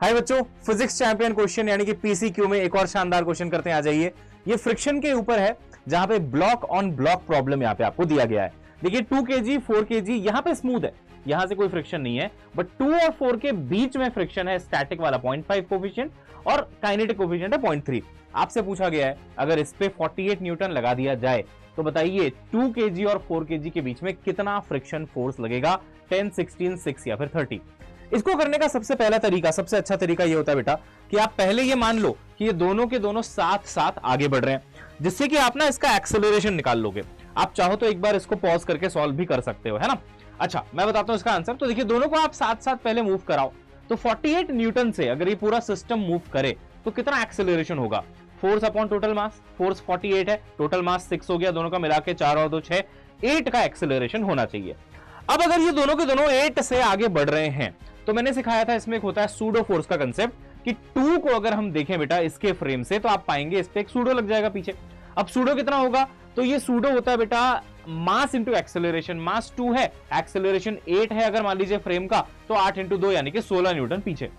हाय बच्चों, physics champion question यानी कि पीसीक्यू में एक और शानदार क्वेश्चन करते हैं। आ जाइए। ये फ्रिक्शन के ऊपर है, जहां पे ब्लॉक ऑन ब्लॉक प्रॉब्लम यहां पे आपको दिया गया है। देखिए 2 kg 4 kg यहां पे स्मूथ है, यहां से कोई फ्रिक्शन नहीं है, बट 2 और 4 के बीच में फ्रिक्शन है। स्टैटिक वाला 0.5 कोफिशिएंट और काइनेटिक कोफिशिएंट है 0.3। आपसे पूछा गया है अगर इस पे 48 न्यूटन लगा दिया जाए तो बताइए 2 kg और 4 kg के बीच में कितना फ्रिक्शन फोर्स लगेगा? 10, 16, 6 या फिर 30। इसको करने का सबसे पहला तरीका, सबसे अच्छा तरीका ये होता है बेटा कि आप पहले ये मान लो कि ये दोनों के दोनों साथ साथ आगे बढ़ रहे हैं, जिससे कि आप ना इसका एक्सेलरेशन निकाल लोगे। आप चाहो तो एक बार इसको पॉज करके सॉल्व भी कर सकते हो, है ना। अच्छा, मैं बताता हूं इसका आंसर। तो देखिए दोनों को आप साथ साथ पहले मूव कराओ, तो 48 न्यूटन से अगर ये पूरा सिस्टम मूव करे तो कितना एक्सेलरेशन होगा? Force upon total mass, force 48 है, टोटल मास 6 हो गया, दोनों का मिला के 4 और 2 6, 8 का एक्सेलरेशन होना चाहिए। अब अगर ये दोनों के दोनों 8 से आगे बढ़ रहे हैं तो मैंने सिखाया था इसमें एक होता है सूडो फोर्स का कंसेप्ट कि 2 को अगर हम देखें बेटा इसके फ्रेम से तो आप पाएंगे इस पे एक सूडो लग जाएगा पीछे। अब सूडो कितना होगा? तो ये सूडो होता है बेटा मास इंटू एक्सेलरेशन। मास 2 है, एक्सेलरेशन 8 है अगर मान लीजिए फ्रेम का, तो 8 इंटू 2 यानी कि 16 न्यूटन पीछे।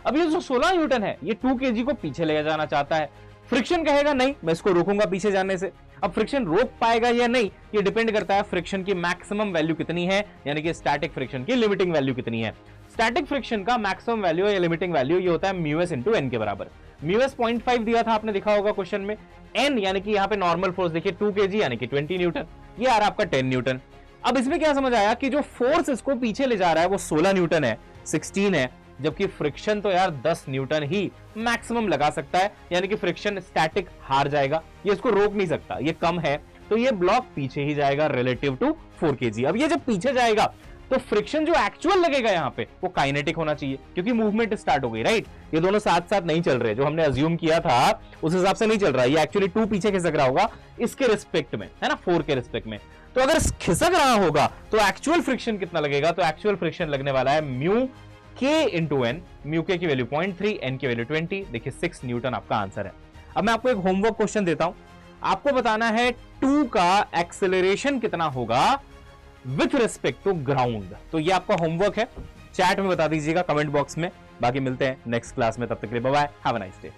अब ये जो 16 न्यूटन है ये 2 kg को पीछे ले जाना चाहता है। फ्रिक्शन कहेगा नहीं, मैं इसको रोकूंगा पीछे जाने से। अब फ्रिक्शन रोक पाएगा या नहीं ये डिपेंड करता है फ्रिक्शन की मैक्सिमम वैल्यू कितनी है, यानी कि स्टैटिक फ्रिक्शन की लिमिटिंग वैल्यू कितनी है। स्टैटिक फ्रिक्शन का मैक्सिमम वैल्यू या लिमिटिंग वैल्यू ये होता है म्यूएस इंटू एन के बराबर। म्यूएस 0.5 दिया था, आपने देखा होगा क्वेश्चन में। एन यानी कि यहाँ पे नॉर्मल फोर्स देखिए 2 kg यानी कि 20 न्यूटन, ये आ रहा है आपका 10 न्यूटन। अब इसमें क्या समझ आया कि जो फोर्स इसको पीछे ले जा रहा है वो 16 न्यूटन है, 16 है, जबकि फ्रिक्शन तो यार 10 न्यूटन ही मैक्सिमम लगा सकता है, यानी कि फ्रिक्शन स्टैटिक हार जाएगा, ये इसको रोक नहीं सकता, ये कम है, तो ये ब्लॉक पीछे ही जाएगा रिलेटिव टू 4 kg। अब ये जब पीछे जाएगा तो फ्रिक्शन जो एक्चुअल लगेगा यहां पे वो काइनेटिक होना चाहिए, क्योंकि मूवमेंट स्टार्ट हो गई, राइट। ये दोनों साथ साथ नहीं चल रहे, जो हमने अज्यूम किया था उस हिसाब से नहीं चल रहा है। ये एक्चुअली 2 पीछे खिसक रहा होगा इसके रिस्पेक्ट में, है ना, 4 के रिस्पेक्ट में। तो अगर खिसक रहा होगा तो एक्चुअल फ्रिक्शन कितना लगेगा? तो एक्चुअल फ्रिक्शन लगने वाला है म्यू के इंटू एन। म्यू के की वैल्यू 0.3, एन की वैल्यू 20, देखिए 6 न्यूटन आपका आंसर है। अब मैं आपको एक होमवर्क क्वेश्चन देता हूं, आपको बताना है 2 का एक्सेलरेशन कितना होगा विथ रिस्पेक्ट टू ग्राउंड। तो ये आपका होमवर्क है, चैट में बता दीजिएगा कमेंट बॉक्स में। बाकी मिलते हैं नेक्स्ट क्लास में, तब तक के लिए bye bye, have a nice day.